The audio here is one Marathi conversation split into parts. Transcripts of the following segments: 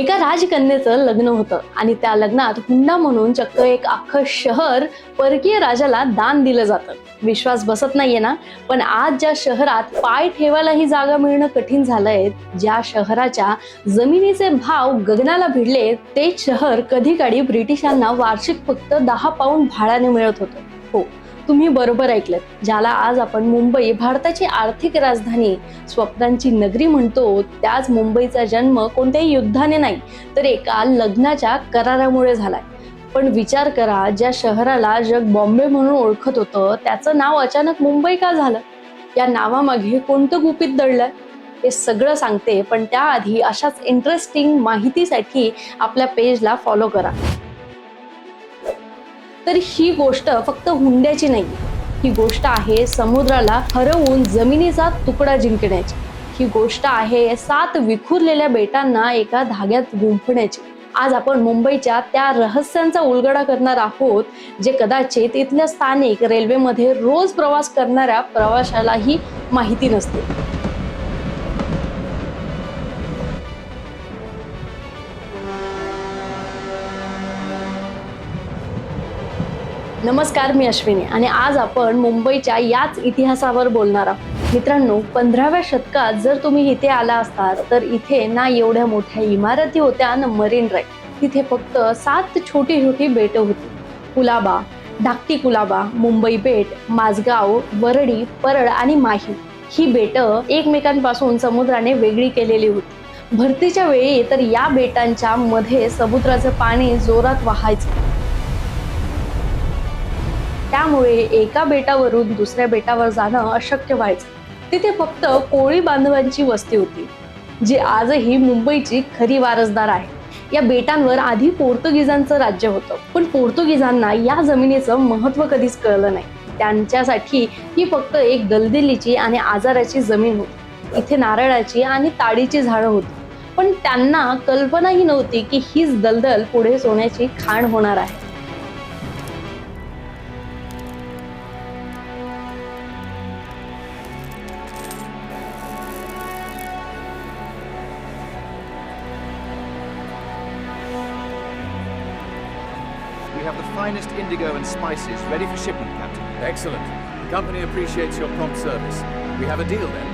एका राजकन्येचं लग्न होतं आणि त्या लग्नात हुंडा म्हणून चक्क एक अख्खं शहर परकीय राजाला दान दिलं जातं. विश्वास बसत नाहीये ना? पण आज ज्या शहरात पाय ठेवायलाही जागा मिळणं कठीण झालंय, ज्या शहराच्या जमिनीचे भाव गगनाला भिडले, तेच शहर कधी काळी ब्रिटिशांना वार्षिक फक्त 10 पाऊंड भाड्याने मिळत होतं. हो, तुम्ही बरोबर ऐकलं. ज्याला आज आपण मुंबई, भारताची आर्थिक राजधानी, स्वप्नांची नगरी म्हणतो, त्याच मुंबईचा जन्म कोणत्याही युद्धाने नाही, तर एका लग्नाच्या करारामुळे झालाय. पण विचार करा, ज्या शहराला जग बॉम्बे म्हणून ओळखत होतं, त्याचं नाव अचानक मुंबई का झालं? या नावामागे कोणतं गुपित दडलंय? हे सगळं सांगते, पण त्याआधी अशाच इंटरेस्टिंग माहितीसाठी आपल्या पेजला फॉलो करा. तर ही गोष्ट फक्त हुंड्याची नाही, ही गोष्ट आहे समुद्राला हरवून जमिनीचा तुकडा जिंकण्याची. ही गोष्ट आहे 7 विखुरलेल्या बेटांना एका धाग्यात गुंफण्याची. आज आपण मुंबईच्या त्या रहस्यांचा उलगडा करणार आहोत, जे कदाचित इथल्या स्थानिक रेल्वेमध्ये रोज प्रवास करणाऱ्या प्रवाशालाही माहिती नसते. नमस्कार, मी अश्विनी आणि आज आपण मुंबईच्या याच इतिहासावर बोलणार आहोत. मित्रांनो, 15व्या शतकात जर तुम्ही इथे आला असता, तर इथे ना एवढ्या मोठ्या इमारती होत्या ना मरीन ड्राईव्ह. तिथे फक्त 7 छोटी छोटी बेटं होती. कुलाबा, धाकटी कुलाबा, मुंबई बेट, माझगाव, वरडी, परळ आणि माही. ही बेटं एकमेकांपासून समुद्राने वेगळी केलेली होती. भरतीच्या वेळी तर या बेटांच्या मध्ये समुद्राचं पाणी जोरात वाहायचं. त्यामुळे एका बेटावरून दुसऱ्या बेटावर जाणं अशक्य व्हायचं. तिथे फक्त कोळी बांधवांची वस्ती होती, जी आजही मुंबईची खरी वारसदार आहे. या बेटांवर आधी पोर्तुगीजांचं राज्य होतं, पण पोर्तुगीजांना या जमिनीचं महत्त्व कधीच कळलं नाही. त्यांच्यासाठी ही फक्त एक दलदलीची आणि आजाराची जमीन होती. इथे नारळाची आणि ताडीची झाडं होती, पण त्यांना कल्पनाही नव्हती की हीच दलदल पुढे सोन्याची खाण होणार आहे. We have the finest indigo and spices ready for shipment, Captain. Excellent. The company appreciates your prompt service. We have a deal then.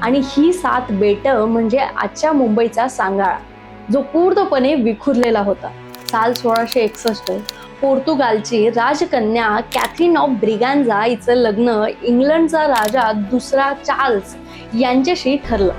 आणि ही 7 बेटं म्हणजे आजच्या मुंबईचा सांगाळा, जो पूर्णपणे विखुरलेला होता. साल 1661 पोर्तुगालची राजकन्या कॅथरीन ऑफ ब्रिगांझा हिचं लग्न इंग्लंडचा राजा दुसरा चार्ल्स यांच्याशी ठरलं.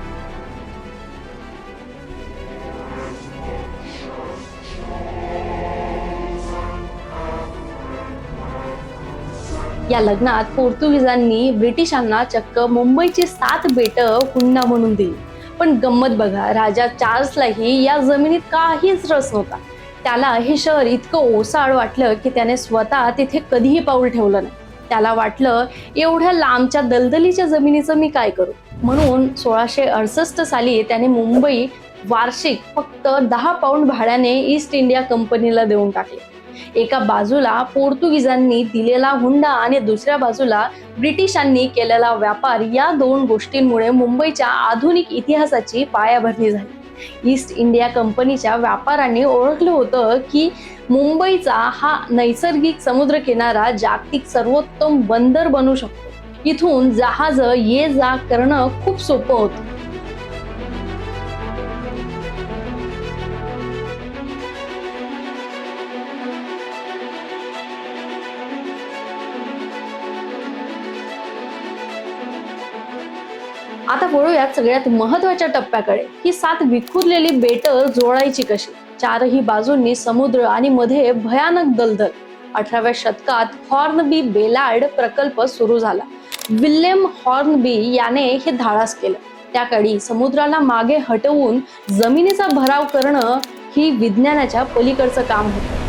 या लग्नात पोर्तुगीजांनी ब्रिटिशांना चक्क मुंबईची 7 बेटं हुंडा म्हणून दिली. पण गंमत बघा, राजा चार्ल्सलाही या जमिनीत काहीच रस नव्हता. त्याला हे शहर इतकं ओसाड वाटलं की त्याने स्वतः तिथे कधीही पाऊल ठेवलं नाही. त्याला वाटलं, एवढ्या लांबच्या दलदलीच्या जमिनीचं मी काय करू. म्हणून 1668 साली त्याने मुंबई वार्षिक फक्त 10 पाऊंड भाड्याने ईस्ट इंडिया कंपनीला देऊन टाकले. एका बाजूला पोर्तुगीजांनी दिलेला हुंडा आणि दुसऱ्या बाजूला ब्रिटिशांनी केलेला व्यापार, या 2 गोष्टींमुळे मुंबईच्या आधुनिक इतिहासाची पायाभरणी झाली. ईस्ट इंडिया कंपनीच्या व्यापाऱ्यांनी ओळखलं होतं की मुंबईचा हा नैसर्गिक समुद्रकिनारा जागतिक सर्वोत्तम बंदर बनू शकतो. इथून जहाज ये जा करणं खूप सोपं होतं. आता वळूयात सगळ्यात महत्त्वाच्या टप्प्याकडे. ही 7 विखुरलेली बेटं जोडायची कशी? 4ही बाजूंनी समुद्र आणि मध्ये भयानक दलदल. 18व्या शतकात हॉर्नबी बेलार्ड प्रकल्प सुरू झाला. विल्यम हॉर्नबी याने हे धाडस केलं. त्या काळी समुद्राला मागे हटवून जमिनीचा भराव करणं ही विज्ञानाच्या पलीकडचं काम होतं.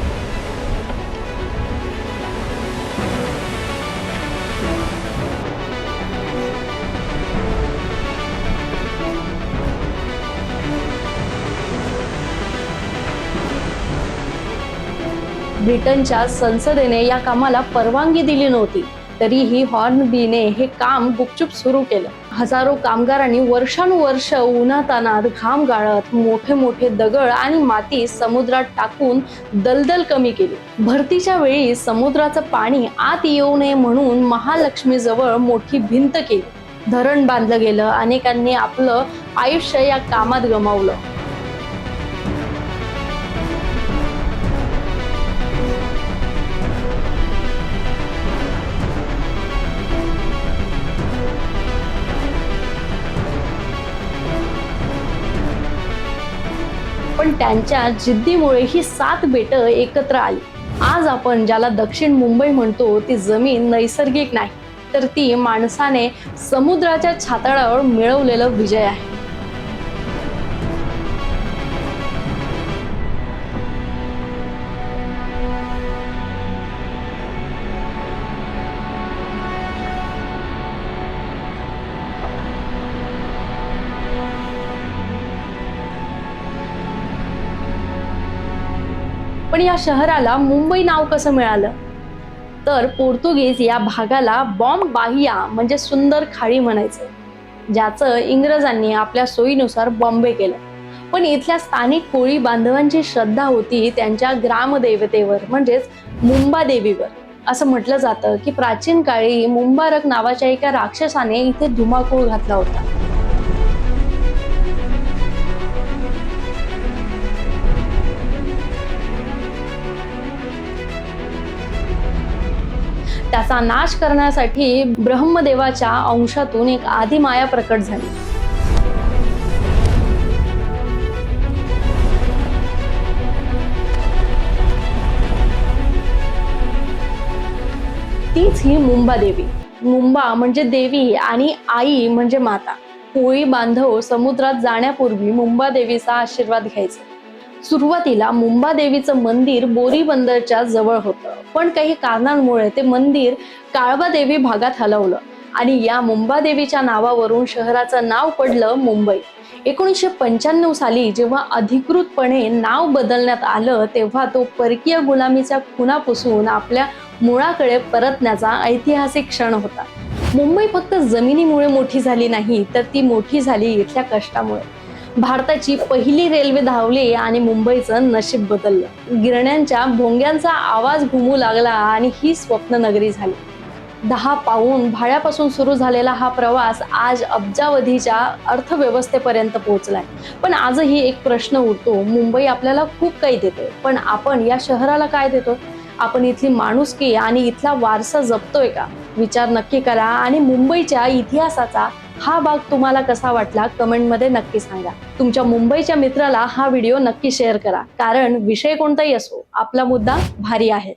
ब्रिटनच्या संसदेने या कामाला परवानगी दिली नव्हती. तरीही हॉर्नबीने हे काम गुपचूप सुरू केलं. हजारो कामगारांनी वर्षानुवर्ष उन्हातानात घाम गाळत मोठे मोठे दगड आणि माती समुद्रात टाकून दलदल कमी केली. भरतीच्या वेळी समुद्राचं पाणी आत येऊ नये म्हणून महालक्ष्मीजवळ मोठी भिंत केली. धरण बांधलं गेलं. अनेकांनी आपलं आयुष्य या कामात गमावलं. पण त्यांच्या जिद्दीमुळे ही 7 बेटं एकत्र आली. आज आपण ज्याला दक्षिण मुंबई म्हणतो ती जमीन नैसर्गिक नाही, तर ती माणसाने समुद्राच्या छाताडावर मिळवलेलं विजय आहे. पण या शहराला मुंबई नाव कसं मिळालं? तर पोर्तुगीज या भागाला बॉम्ब बाहिया म्हणजे सुंदर खाडी म्हणायचे, ज्याचं इंग्रजांनी आपल्या सोयीनुसार बॉम्बे केलं. पण इथल्या स्थानिक कोळी बांधवांची श्रद्धा होती त्यांच्या ग्रामदेवतेवर म्हणजेच मुंबादेवीवर. असं म्हटलं जातं की प्राचीन काळी मुंबारक नावाच्या एका राक्षसाने इथे धुमाकूळ घातला होता. त्याचा नाश करण्यासाठी ब्रह्मदेवाच्या अंशातून एक आदिमाया प्रकट झाली. तीच ही मुंबा देवी. मुंबा म्हणजे देवी आणि आई म्हणजे माता. कोळी बांधव समुद्रात जाण्यापूर्वी मुंबा देवीचा आशीर्वाद घ्यायचे. सुरुवातीला मुंबा देवीचं मंदिर बोरी बंदरच्या जवळ होतं, पण काही कारणांमुळे ते मंदिर काळबादेवी भागात हलवलं आणि या मुंबा देवीच्या नावावरून शहराचं नाव पडलं मुंबई. 1995 साली जेव्हा अधिकृतपणे नाव बदलण्यात आलं तेव्हा तो परकीय गुलामीच्या खुणा पुसून आपल्या मुळाकडे परतण्याचा ऐतिहासिक क्षण होता. मुंबई फक्त जमिनीमुळे मोठी झाली नाही, तर ती मोठी झाली इथल्या कष्टामुळे. भारताची पहिली रेल्वे धावली आणि मुंबईचं नशीब बदललं. गिरण्यांच्या भोंग्यांचा आवाज घुमू लागला आणि ही स्वप्ननगरी झाली. 10 पाऊंड भाड्यापासून सुरू झालेला हा प्रवास आज अब्जावधीच्या अर्थव्यवस्थेपर्यंत पोहोचलाय. पण आजही एक प्रश्न उरतो, मुंबई आपल्याला खूप काही देते, पण आपण या शहराला काय देतो? आपण इथली माणुसकी आणि इथला वारसा जपतोय का? विचार नक्की करा आणि मुंबईच्या इतिहासाचा हा भाग तुम्हाला कसा वाटला कमेंटमध्ये नक्की सांगा. तुमच्या मुंबईच्या मित्राला हा व्हिडिओ नक्की शेअर करा, कारण विषय कोणताही असो आपला मुद्दा भारी आहे.